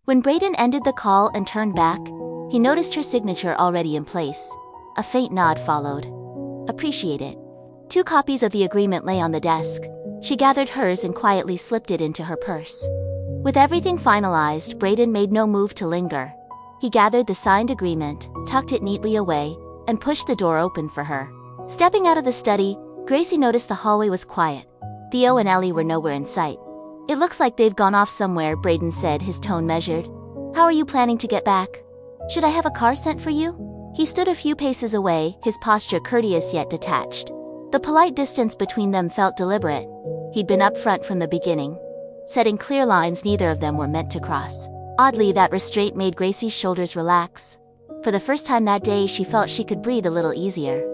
When Brayden ended the call and turned back, he noticed her signature already in place. A faint nod followed. Appreciate it. 2 copies of the agreement lay on the desk. She gathered hers and quietly slipped it into her purse. With everything finalized, Brayden made no move to linger. He gathered the signed agreement, tucked it neatly away, and pushed the door open for her. Stepping out of the study, Gracie noticed the hallway was quiet. Theo and Ellie were nowhere in sight. It looks like they've gone off somewhere, Brayden said, his tone measured. How are you planning to get back? Should I have a car sent for you? He stood a few paces away, his posture courteous yet detached. The polite distance between them felt deliberate. He'd been upfront from the beginning, setting clear lines neither of them were meant to cross. Oddly, that restraint made Gracie's shoulders relax. For the first time that day, she felt she could breathe a little easier.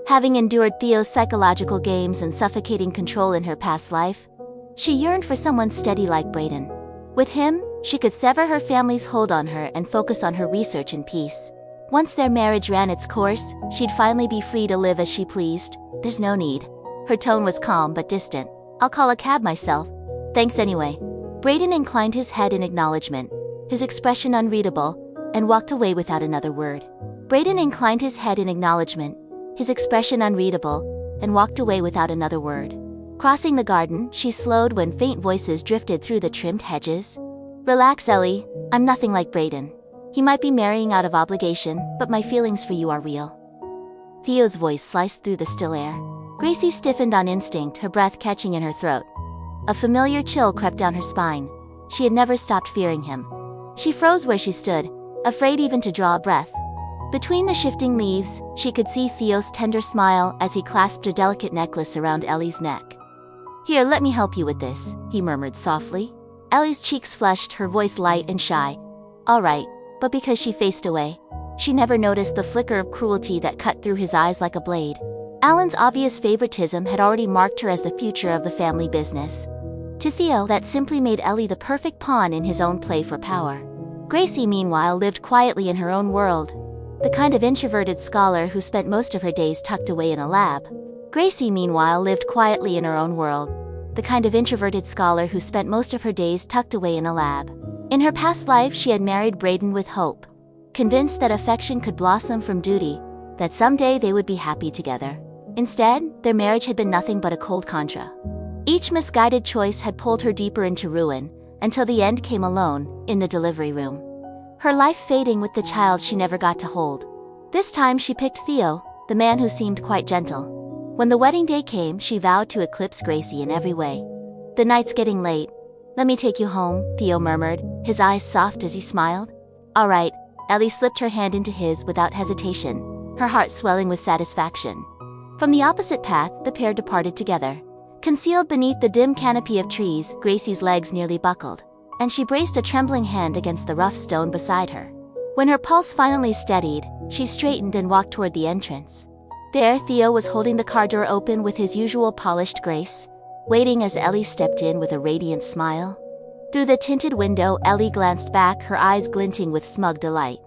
Having endured Theo's psychological games and suffocating control in her past life, she yearned for someone steady like Brayden. With him, she could sever her family's hold on her and focus on her research in peace. Once their marriage ran its course, she'd finally be free to live as she pleased. There's no need. Her tone was calm but distant. I'll call a cab myself. Thanks anyway. Brayden inclined his head in acknowledgement, his expression unreadable, and walked away without another word. Brayden inclined his head in acknowledgement, his expression unreadable, and walked away without another word. Crossing the garden, she slowed when faint voices drifted through the trimmed hedges. Relax, Ellie. I'm nothing like Brayden. He might be marrying out of obligation, but my feelings for you are real. Theo's voice sliced through the still air. Gracie stiffened on instinct, her breath catching in her throat. A familiar chill crept down her spine. She had never stopped fearing him. She froze where she stood, afraid even to draw a breath. Between the shifting leaves, she could see Theo's tender smile as he clasped a delicate necklace around Ellie's neck. Here, let me help you with this, he murmured softly. Ellie's cheeks flushed, her voice light and shy. All right, but because she faced away, she never noticed the flicker of cruelty that cut through his eyes like a blade. Alan's obvious favoritism had already marked her as the future of the family business. To Theo, that simply made Ellie the perfect pawn in his own play for power. Gracie, meanwhile, lived quietly in her own world. The kind of introverted scholar who spent most of her days tucked away in a lab. Gracie, meanwhile, lived quietly in her own world. The kind of introverted scholar who spent most of her days tucked away in a lab. In her past life, she had married Brayden with hope, convinced that affection could blossom from duty, that someday they would be happy together. Instead, their marriage had been nothing but a cold contra. Each misguided choice had pulled her deeper into ruin, until the end came alone, in the delivery room. Her life fading with the child she never got to hold. This time she picked Theo, the man who seemed quite gentle. When the wedding day came, she vowed to eclipse Gracie in every way. The night's getting late. Let me take you home, Theo murmured, his eyes soft as he smiled. All right, Ellie slipped her hand into his without hesitation, her heart swelling with satisfaction. From the opposite path, the pair departed together. Concealed beneath the dim canopy of trees, Gracie's legs nearly buckled, and she braced a trembling hand against the rough stone beside her. When her pulse finally steadied, she straightened and walked toward the entrance. There, Theo was holding the car door open with his usual polished grace, waiting as Ellie stepped in with a radiant smile. Through the tinted window, Ellie glanced back, her eyes glinting with smug delight.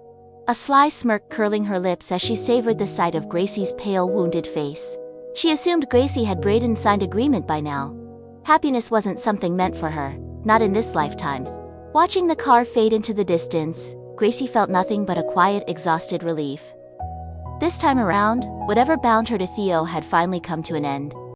A sly smirk curling her lips as she savored the sight of Gracie's pale, wounded face. She assumed Gracie had Brayden signed agreement by now. Happiness wasn't something meant for her, not in this lifetime. Watching the car fade into the distance, Gracie felt nothing but a quiet, exhausted relief. This time around, whatever bound her to Theo had finally come to an end.